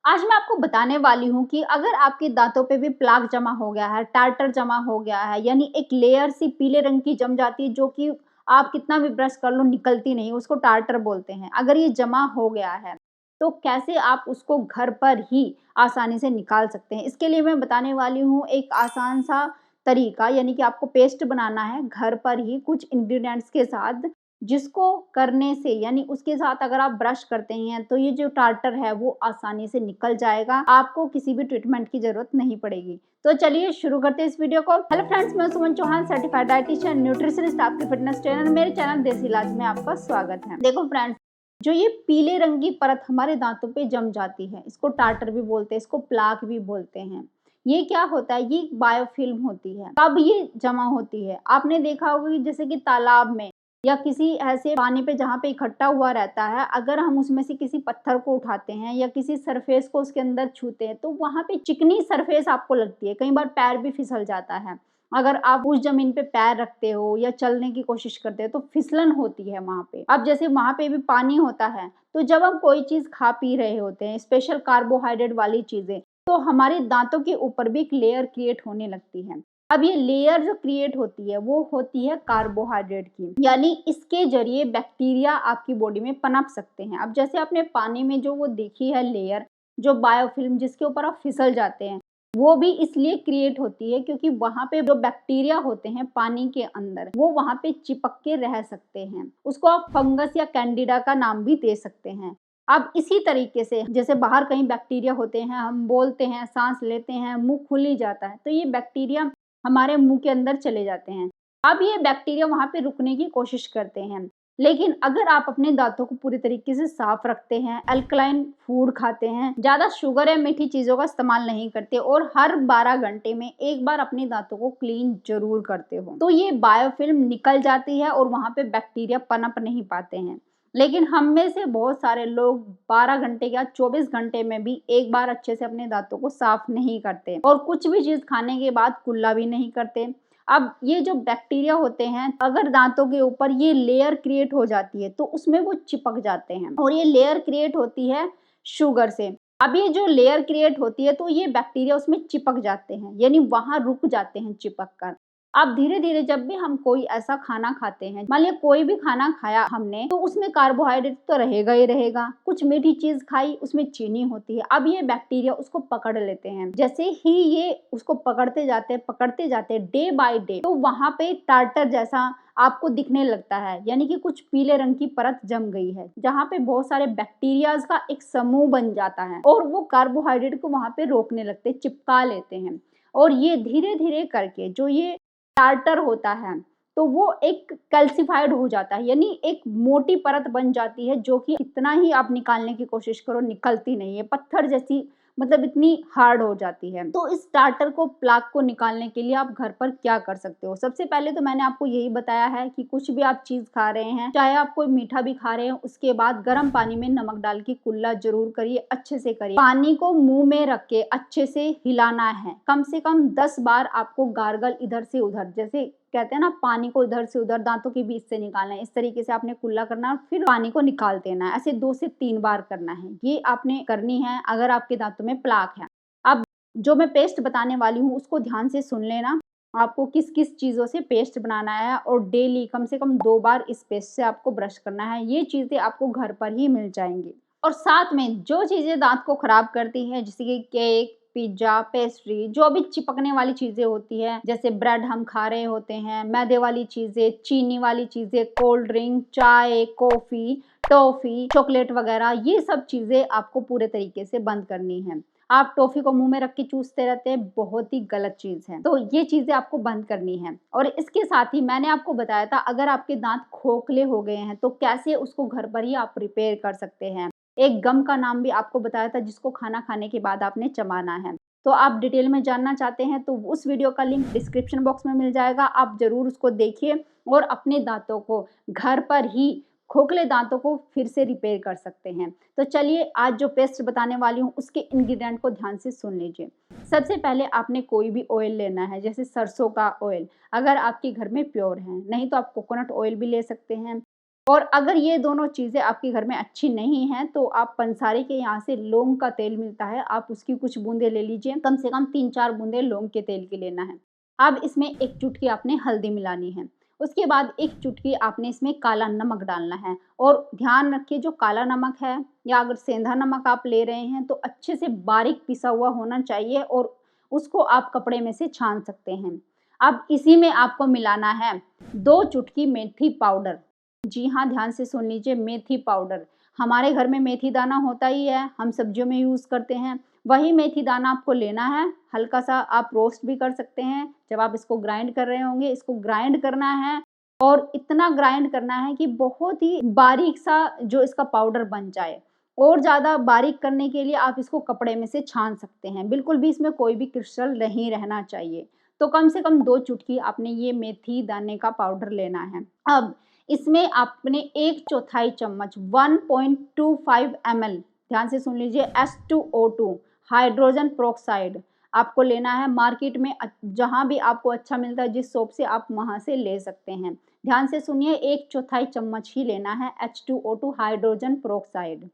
आज मैं आपको बताने वाली हूँ कि अगर आपके दांतों पे भी प्लाक जमा हो गया है, टार्टर जमा हो गया है, यानी एक लेयर सी पीले रंग की जम जाती है जो कि आप कितना भी ब्रश कर लो निकलती नहीं, उसको टार्टर बोलते हैं। अगर ये जमा हो गया है तो कैसे आप उसको घर पर ही आसानी से निकाल सकते हैं। इसके लिए मैं बताने वाली हूँ एक आसान सा तरीका, यानी कि आपको पेस्ट बनाना है घर पर ही कुछ इंग्रेडिएंट्स के साथ, जिसको करने से यानी उसके साथ अगर आप ब्रश करते हैं तो ये जो टार्टर है वो आसानी से निकल जाएगा, आपको किसी भी ट्रीटमेंट की जरूरत नहीं पड़ेगी। तो चलिए शुरू करते हैं इस वीडियो को। हेलो फ्रेंड्स, मैं सुमन चौहान, सर्टिफाइड डाइटिशियन, न्यूट्रिशनिस्ट, आपकी फिटनेस ट्रेनर। मेरे चैनल देसी इलाज में आपका स्वागत है। देखो फ्रेंड्स, जो ये पीले रंग की परत हमारे दांतों पे जम जाती है, इसको टार्टर भी बोलते हैं, इसको प्लाक भी बोलते हैं। ये क्या होता है, ये बायोफिल्म होती है। कब ये जमा होती है, आपने देखा होगा कि जैसे कि तालाब में या किसी ऐसे पानी पे जहाँ पे इकट्ठा हुआ रहता है, अगर हम उसमें से किसी पत्थर को उठाते हैं या किसी सरफेस को उसके अंदर छूते हैं तो वहाँ पे चिकनी सरफेस आपको लगती है, कई बार पैर भी फिसल जाता है। अगर आप उस जमीन पे पैर रखते हो या चलने की कोशिश करते हो तो फिसलन होती है वहाँ पे। अब जैसे वहाँ पे भी पानी होता है, तो जब हम कोई चीज खा पी रहे होते हैं, स्पेशल कार्बोहाइड्रेट वाली चीजें, तो हमारे दांतों के ऊपर भी एक लेयर क्रिएट होने लगती है। अब ये लेयर जो क्रिएट होती है वो होती है कार्बोहाइड्रेट की, यानी इसके जरिए बैक्टीरिया आपकी बॉडी में पनप सकते हैं। अब जैसे आपने पानी में जो वो देखी है लेयर, जो बायोफिल्म जिसके ऊपर आप फिसल जाते हैं, वो भी इसलिए क्रिएट होती है क्योंकि वहां पे जो बैक्टीरिया होते हैं पानी के अंदर, वो वहां पे चिपक के रह सकते हैं। उसको आप फंगस या कैंडिडा का नाम भी दे सकते हैं। अब इसी तरीके से जैसे बाहर कहीं बैक्टीरिया होते हैं, हम बोलते हैं, सांस लेते हैं, मुंह खुल ही जाता है, तो ये बैक्टीरिया हमारे मुंह के अंदर चले जाते हैं। अब ये बैक्टीरिया वहां पे रुकने की कोशिश करते हैं, लेकिन अगर आप अपने दांतों को पूरी तरीके से साफ रखते हैं, अल्कलाइन फूड खाते हैं, ज्यादा शुगर या मीठी चीजों का इस्तेमाल नहीं करते और हर 12 घंटे में एक बार अपने दांतों को क्लीन जरूर करते हो, तो ये बायोफिल्म निकल जाती है और वहां पे बैक्टीरिया पनप नहीं पाते हैं। लेकिन हम में से बहुत सारे लोग 12 घंटे या 24 घंटे में भी एक बार अच्छे से अपने दांतों को साफ नहीं करते और कुछ भी चीज खाने के बाद कुल्ला भी नहीं करते। अब ये जो बैक्टीरिया होते हैं, अगर दांतों के ऊपर ये लेयर क्रिएट हो जाती है तो उसमें वो चिपक जाते हैं, और ये लेयर क्रिएट होती है शुगर से। अब ये जो लेयर क्रिएट होती है तो ये बैक्टीरिया उसमें चिपक जाते हैं, यानी वहां रुक जाते हैं चिपक कर। अब धीरे धीरे जब भी हम कोई ऐसा खाना खाते हैं, मान लिया कोई भी खाना खाया हमने, तो उसमें कार्बोहाइड्रेट तो रहेगा ही रहेगा। कुछ मीठी चीज खाई, उसमें चीनी होती है। अब ये बैक्टीरिया उसको पकड़ लेते हैं। जैसे ही ये उसको पकड़ते जाते डे बाय डे, तो वहां पे टार्टर जैसा आपको दिखने लगता है, यानी कि कुछ पीले रंग की परत जम गई है, जहाँ पे बहुत सारे बैक्टीरियाज का एक समूह बन जाता है और वो कार्बोहाइड्रेट को वहां पे रोकने लगते, चिपका लेते हैं। और ये धीरे धीरे करके जो ये टार्टर होता है, तो वो एक कैल्सिफाइड हो जाता है, यानी एक मोटी परत बन जाती है जो कि कितना ही आप निकालने की कोशिश करो निकलती नहीं है, पत्थर जैसी, मतलब इतनी हार्ड हो जाती है। तो इस टार्टर को, प्लाक को निकालने के लिए आप घर पर क्या कर सकते हो। सबसे पहले तो मैंने आपको यही बताया है कि कुछ भी आप चीज खा रहे हैं, चाहे आप कोई मीठा भी खा रहे हैं, उसके बाद गर्म पानी में नमक डाल के कुल्ला जरूर करिए, अच्छे से करिए। पानी को मुंह में रख के अच्छे से हिलाना है, कम से कम 10 बार आपको गार्गल इधर से उधर, जैसे कहते हैं ना, पानी को इधर से उधर दांतों के बीच से निकालना है, इस तरीके से आपने कुल्ला करना है, फिर पानी को निकाल देना है। ऐसे 2 से 3 बार करना है, ये आपने करनी है अगर आपके दांतों में प्लाक है। अब जो मैं पेस्ट बताने वाली हूँ उसको ध्यान से सुन लेना, आपको किस किस चीज़ों से पेस्ट बनाना है, और डेली कम से कम 2 बार इस पेस्ट से आपको ब्रश करना है। ये चीज़ें आपको घर पर ही मिल जाएंगी। और साथ में जो चीज़ें दांत को खराब करती हैं, जैसे कि केक, पिज्जा, पेस्ट्री, जो भी चिपकने वाली चीजें होती है, जैसे ब्रेड हम खा रहे होते हैं, मैदे वाली चीजें, चीनी वाली चीजें, कोल्ड ड्रिंक, चाय, कॉफी, टॉफी, चॉकलेट वगैरह, ये सब चीजें आपको पूरे तरीके से बंद करनी है। आप टॉफी को मुंह में रख के चूसते रहते हैं, बहुत ही गलत चीज है, तो ये चीजें आपको बंद करनी है। और इसके साथ ही मैंने आपको बताया था, अगर आपके दांत खोखले हो गए हैं तो कैसे उसको घर पर ही आप रिपेयर कर सकते हैं। एक गम का नाम भी आपको बताया था जिसको खाना खाने के बाद आपने चबाना है। तो आप डिटेल में जानना चाहते हैं तो उस वीडियो का लिंक डिस्क्रिप्शन बॉक्स में मिल जाएगा, आप जरूर उसको देखिए और अपने दांतों को घर पर ही, खोखले दांतों को फिर से रिपेयर कर सकते हैं। तो चलिए आज जो पेस्ट बताने वाली हूँ उसके इंग्रेडिएंट को ध्यान से सुन लीजिए। सबसे पहले आपने कोई भी ऑयल लेना है, जैसे सरसों का ऑयल, अगर आपके घर में प्योर है, नहीं तो आप कोकोनट ऑयल भी ले सकते हैं। और अगर ये दोनों चीज़ें आपके घर में अच्छी नहीं हैं, तो आप पंसारी के यहाँ से लौंग का तेल मिलता है, आप उसकी कुछ बूंदें ले लीजिए, कम से कम 3-4 बूंदें लौंग के तेल की लेना है। अब इसमें 1 चुटकी आपने हल्दी मिलानी है, उसके बाद 1 चुटकी आपने इसमें काला नमक डालना है और ध्यान रखिए जो काला नमक है या अगर सेंधा नमक आप ले रहे हैं, तो अच्छे से बारीक पिसा हुआ होना चाहिए और उसको आप कपड़े में से छान सकते हैं। अब इसी में आपको मिलाना है 2 चुटकी मेथी पाउडर। जी हाँ, ध्यान से सुन लीजिए, मेथी पाउडर। हमारे घर में मेथी दाना होता ही है, हम सब्जियों में यूज़ करते हैं। वही मेथी दाना आपको लेना है, हल्का-सा आप रोस्ट भी कर सकते हैं। जब आप इसको ग्राइंड कर रहे होंगे, इसको ग्राइंड करना है और इतना ग्राइंड करना है कि बहुत ही बारीक-सा जो इसका पाउडर बन जाए। और ज़्यादा बारीक करने के लिए आप इसको कपड़े में से छान सकते हैं। बिल्कुल भी इसमें कोई भी क्रिस्टल नहीं रहना चाहिए। तो कम से कम 2 चुटकी आपने ये मेथी दाने का पाउडर लेना है। अब इसमें आपने 1/4 चम्मच 1.25 ml, ध्यान से सुन लीजिए, H2O2 हाइड्रोजन पेरोक्साइड आपको लेना है। मार्केट में जहाँ भी आपको अच्छा मिलता है, जिस शॉप से आप वहाँ से ले सकते हैं। ध्यान से सुनिए, 1/4 चम्मच ही लेना है H2O2 हाइड्रोजन पेरोक्साइड।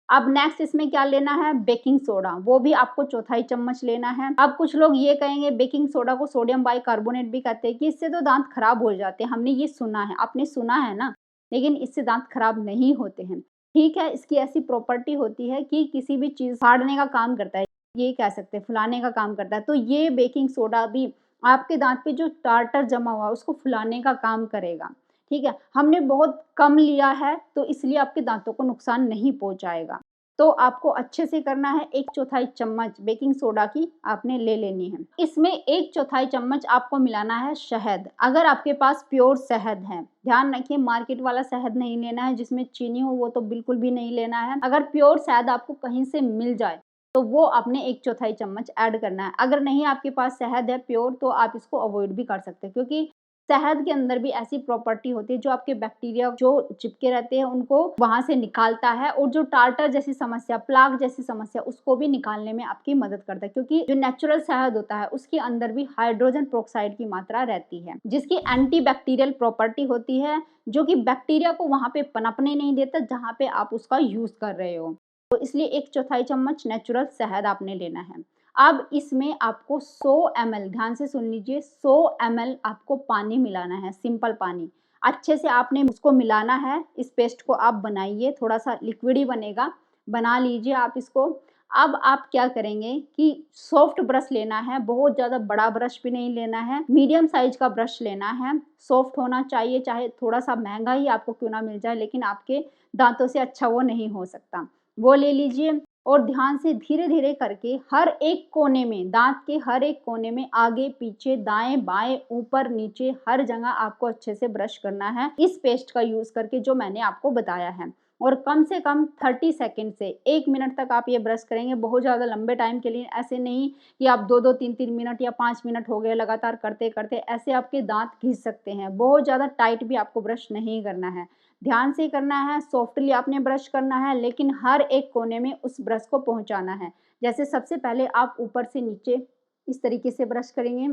अब नेक्स्ट इसमें क्या लेना है, बेकिंग सोडा, वो भी आपको 1/4 चम्मच लेना है। अब कुछ लोग ये कहेंगे बेकिंग सोडा को सोडियम बाइकार्बोनेट भी कहते हैं कि इससे तो दांत खराब हो जाते हैं। हमने ये सुना है, आपने सुना है ना, लेकिन इससे दांत खराब नहीं होते हैं। ठीक है, इसकी ऐसी प्रॉपर्टी होती है कि किसी भी चीज़ फाड़ने का काम करता है, ये कह सकते हैं फुलाने का काम करता है। तो ये बेकिंग सोडा भी आपके दांत पे जो टार्टर जमा हुआ है उसको फुलाने का काम करेगा। ठीक है, हमने बहुत कम लिया है तो इसलिए आपके दांतों को नुकसान नहीं पहुंचाएगा। तो आपको अच्छे से करना है, 1/4 चम्मच बेकिंग सोडा की आपने ले लेनी है। इसमें 1/4 चम्मच आपको मिलाना है शहद, अगर आपके पास प्योर शहद है। ध्यान रखिए, मार्केट वाला शहद नहीं लेना है जिसमें चीनी हो, वो तो बिल्कुल भी नहीं लेना है। अगर प्योर शहद आपको कहीं से मिल जाए तो वो आपने 1/4 चम्मच ऐड करना है। अगर नहीं आपके पास शहद है प्योर, तो आप इसको अवॉइड भी कर सकते हैं, क्योंकि शहद के अंदर भी ऐसी प्रॉपर्टी होती है जो आपके बैक्टीरिया जो चिपके रहते हैं उनको वहाँ से निकालता है और जो टार्टर जैसी समस्या, प्लाक जैसी समस्या, उसको भी निकालने में आपकी मदद करता है, क्योंकि जो नेचुरल शहद होता है उसके अंदर भी हाइड्रोजन पेरोक्साइड की मात्रा रहती है जिसकी एंटी बैक्टीरियल प्रॉपर्टी होती है, जो कि बैक्टीरिया को वहाँ पे पनपने नहीं देता जहाँ पे आप उसका यूज कर रहे हो। तो इसलिए 1/4 चम्मच नेचुरल शहद आपने लेना है। अब इसमें आपको 100 ml, ध्यान से सुन लीजिए, 100 ml आपको पानी मिलाना है, सिंपल पानी। अच्छे से आपने उसको मिलाना है। इस पेस्ट को आप बनाइए, थोड़ा सा लिक्विड ही बनेगा, बना लीजिए आप इसको। अब आप क्या करेंगे कि सॉफ्ट ब्रश लेना है, बहुत ज़्यादा बड़ा ब्रश भी नहीं लेना है, मीडियम साइज का ब्रश लेना है। सॉफ्ट होना चाहिए, चाहे थोड़ा सा महंगा ही आपको क्यों ना मिल जाए, लेकिन आपके दांतों से अच्छा वो नहीं हो सकता। वो ले लीजिए और ध्यान से धीरे-धीरे करके हर एक कोने में, दाँत के हर एक कोने में, आगे, पीछे, दाएँ, बाएँ, ऊपर, नीचे, हर जगह आपको अच्छे से ब्रश करना है इस पेस्ट का यूज़ करके जो मैंने आपको बताया है। और कम से कम 30 सेकंड से 1 मिनट तक आप ये ब्रश करेंगे, बहुत ज़्यादा लंबे टाइम के लिए ऐसे नहीं कि आप 2-2, 3-3 मिनट या 5 मिनट हो गए लगातार करते-करते, ऐसे आपके दाँत घिस सकते हैं। बहुत ज़्यादा टाइट भी आपको ब्रश नहीं करना है। ध्यान से करना है, सॉफ्टली आपने ब्रश करना है, लेकिन हर एक कोने में उस ब्रश को पहुंचाना है। जैसे सबसे पहले आप ऊपर से नीचे इस तरीके से ब्रश करेंगे,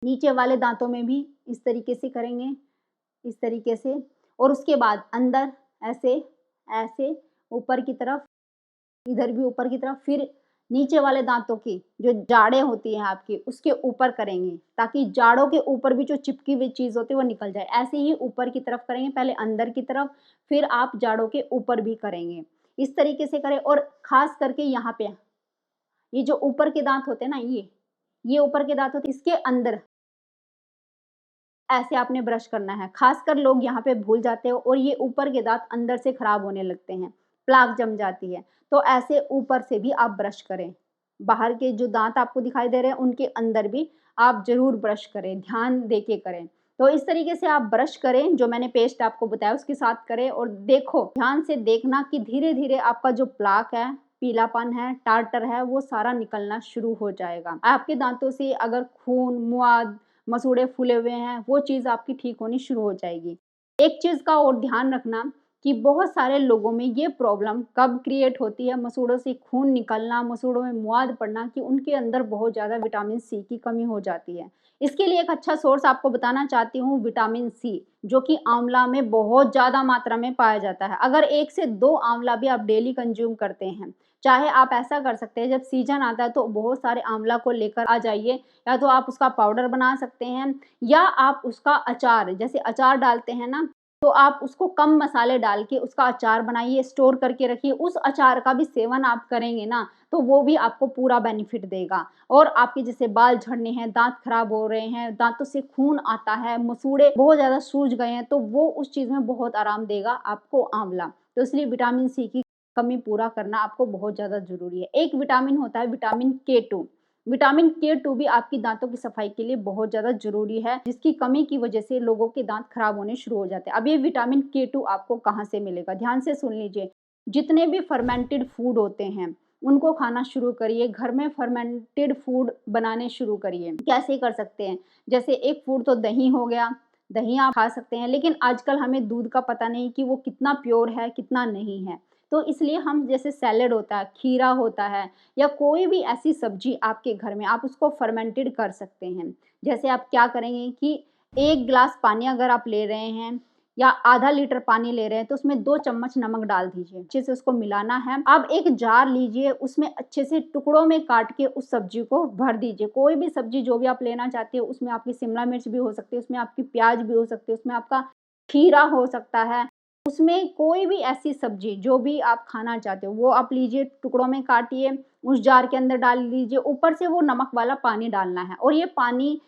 नीचे वाले दांतों में भी इस तरीके से करेंगे, इस तरीके से, और उसके बाद अंदर ऐसे, ऐसे ऊपर की तरफ, इधर भी ऊपर की तरफ, फिर नीचे वाले दांतों की जो जाड़ें होती हैं आपकी उसके ऊपर करेंगे, ताकि जाड़ों के ऊपर भी जो चिपकी हुई चीज़ होती है वो निकल जाए। ऐसे ही ऊपर की तरफ करेंगे, पहले अंदर की तरफ, फिर आप जाड़ों के ऊपर भी करेंगे। इस तरीके से करें और ख़ास करके यहाँ पे ये जो ऊपर के दाँत होते हैं ना, ये ऊपर के दाँत होते हैं, इसके अंदर ऐसे आपने ब्रश करना है। खासकर लोग यहाँ पे भूल जाते हो और ये ऊपर के दाँत अंदर से खराब होने लगते हैं, प्लाक जम जाती है। तो ऐसे ऊपर से भी आप ब्रश करें। बाहर के जो दाँत आपको दिखाई दे रहे हैं उनके अंदर भी आप ज़रूर ब्रश करें, ध्यान देके करें। तो इस तरीके से आप ब्रश करें, जो मैंने पेस्ट आपको बताया उसके साथ करें और देखो, ध्यान से देखना कि धीरे-धीरे आपका जो प्लाक है, पीलापन है, टार्टर है, वो सारा निकलना शुरू हो जाएगा। आपके दाँतों से अगर खून, मुआद, मसूड़े फूले हुए हैं, वो चीज़ आपकी ठीक होनी शुरू हो जाएगी। एक चीज़ का और ध्यान रखना कि बहुत सारे लोगों में ये प्रॉब्लम कब क्रिएट होती है, मसूड़ों से खून निकलना, मसूड़ों में मुआद पड़ना, कि उनके अंदर बहुत ज़्यादा विटामिन सी की कमी हो जाती है। इसके लिए एक अच्छा सोर्स आपको बताना चाहती हूँ, विटामिन सी, जो कि आंवला में बहुत ज़्यादा मात्रा में पाया जाता है। अगर 1 से 2 आंवला भी आप डेली कंज्यूम करते हैं, चाहे आप ऐसा कर सकते हैं, जब सीजन आता है तो बहुत सारे आंवला को लेकर आ जाइए, या तो आप उसका पाउडर बना सकते हैं, या आप उसका अचार, जैसे अचार डालते हैं ना, तो आप उसको कम मसाले डाल के उसका अचार बनाइए, स्टोर करके रखिए। उस अचार का भी सेवन आप करेंगे ना, तो वो भी आपको पूरा बेनिफिट देगा। और आपके जैसे बाल झड़ने हैं, दांत खराब हो रहे हैं, दांतों से खून आता है, मसूड़े बहुत ज़्यादा सूज गए हैं, तो वो उस चीज़ में बहुत आराम देगा आपको आंवला। तो इसलिए विटामिन सी की कमी पूरा करना आपको बहुत ज़्यादा ज़रूरी है। एक विटामिन होता है विटामिन के2। विटामिन के2 भी आपकी दांतों की सफाई के लिए बहुत ज़्यादा ज़रूरी है, जिसकी कमी की वजह से लोगों के दांत खराब होने शुरू हो जाते हैं। अब ये विटामिन के2 आपको कहाँ से मिलेगा? ध्यान से सुन लीजिए। जितने भी फर्मेंटेड फूड होते हैं, उनको खाना शुरू करिए, घर में फर्मेंटेड फूड बनाने शुरू करिए। कैसे कर सकते हैं? जैसे एक फूड तो दही हो गया, दही आप खा सकते हैं, लेकिन आजकल हमें दूध का पता नहीं कि वो कितना प्योर है, कितना नहीं है। तो इसलिए हम, जैसे सैलेड होता है, खीरा होता है, या कोई भी ऐसी सब्जी आपके घर में, आप उसको फर्मेंटेड कर सकते हैं। जैसे आप क्या करेंगे कि 1 ग्लास पानी अगर आप ले रहे हैं, या आधा लीटर पानी ले रहे हैं, तो उसमें 2 चम्मच नमक डाल दीजिए। अच्छे से उसको मिलाना है। अब एक जार लीजिए, उसमें अच्छे से टुकड़ों में काट के उस सब्जी को भर दीजिए। कोई भी सब्जी जो भी आप लेना चाहते हो, उसमें आपकी शिमला मिर्च भी हो सकती है, उसमें आपकी प्याज भी हो सकती है, उसमें आपका खीरा हो सकता है। उसमें कोई भी ऐसी सब्जी जो भी आप खाना चाहते हो, वो आप लीजिए, टुकड़ों में काटिए, उस जार के अंदर डाल दीजिए। ऊपर से वो नमक वाला पानी डालना है, और ये पानी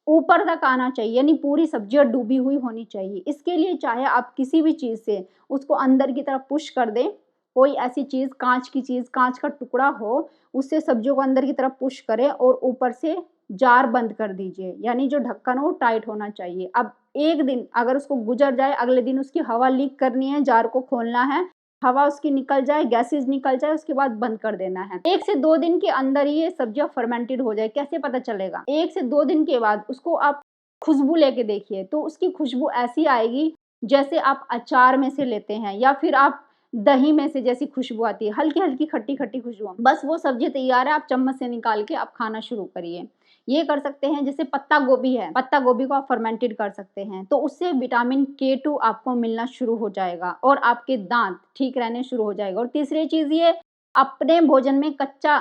ऊपर तक आना चाहिए, यानी पूरी सब्जियाँ डूबी हुई होनी चाहिए। इसके लिए चाहे आप किसी भी चीज़ से उसको अंदर की तरफ पुश कर दें, कोई ऐसी चीज़, काँच की चीज़, काँच का टुकड़ा हो, उससे सब्जियों को अंदर की तरफ पुश करें और ऊपर से जार बंद कर दीजिए, यानी जो ढक्कन हो वो टाइट होना चाहिए। अब 1 दिन अगर उसको गुज़र जाए, अगले दिन उसकी हवा लीक करनी है, जार को खोलना है, हवा उसकी निकल जाए, गैसेज़ निकल जाए, उसके बाद बंद कर देना है। 1 से 2 दिन के अंदर ये सब्जियाँ फर्मेंटेड हो जाए। कैसे पता चलेगा? 1 से 2 दिन के बाद उसको आप खुशबू लेके देखिए, तो उसकी खुशबू ऐसी आएगी जैसे आप अचार में से लेते हैं, या फिर आप दही में से जैसी खुशबू आती है, हल्की-हल्की खट्टी-खट्टी खुशबू। बस वो सब्ज़ी तैयार है, आप चम्मच से निकाल के आप खाना शुरू करिए। ये कर सकते हैं। जैसे पत्ता गोभी है, पत्ता गोभी को आप फर्मेंटेड कर सकते हैं, तो उससे विटामिन के2 आपको मिलना शुरू हो जाएगा, और आपके दांत ठीक रहने शुरू हो जाएगा। और तीसरी चीज़ ये, अपने भोजन में कच्चा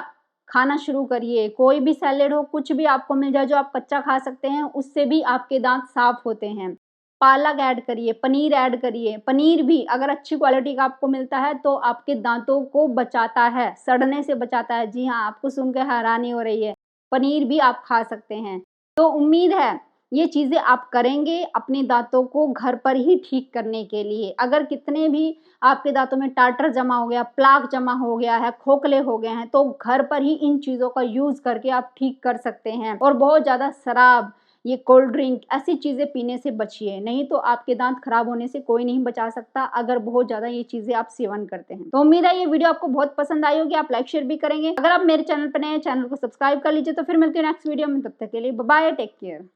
खाना शुरू करिए। कोई भी सैलेड हो, कुछ भी आपको मिल जाए जो आप कच्चा खा सकते हैं, उससे भी आपके दांत साफ होते हैं। पालक ऐड करिए, पनीर ऐड करिए। पनीर भी अगर अच्छी क्वालिटी का आपको मिलता है, तो आपके दांतों को बचाता है, सड़ने से बचाता है। जी हाँ, आपको सुन के हैरानी हो रही है। पनीर भी आप खा सकते हैं। तो उम्मीद है ये चीज़ें आप करेंगे अपने दाँतों को घर पर ही ठीक करने के लिए। अगर कितने भी आपके दाँतों में टार्टर जमा हो गया, प्लाक जमा हो गया है, खोखले हो गए हैं, तो घर पर ही इन चीज़ों का यूज़ करके आप ठीक कर सकते हैं। और बहुत ज़्यादा शराब, ये कोल्ड ड्रिंक, ऐसी चीज़ें पीने से बचिए, नहीं तो आपके दाँत खराब होने से कोई नहीं बचा सकता, अगर बहुत ज़्यादा ये चीज़ें आप सेवन करते हैं। तो उम्मीद है ये वीडियो आपको बहुत पसंद आई होगी, आप लाइक शेयर भी करेंगे। अगर आप मेरे चैनल पर नए हैं, चैनल को सब्सक्राइब कर लीजिए। तो फिर मिलती हूँ नेक्स्ट वीडियो में, तब तक के लिए बाय बाय, टेक केयर।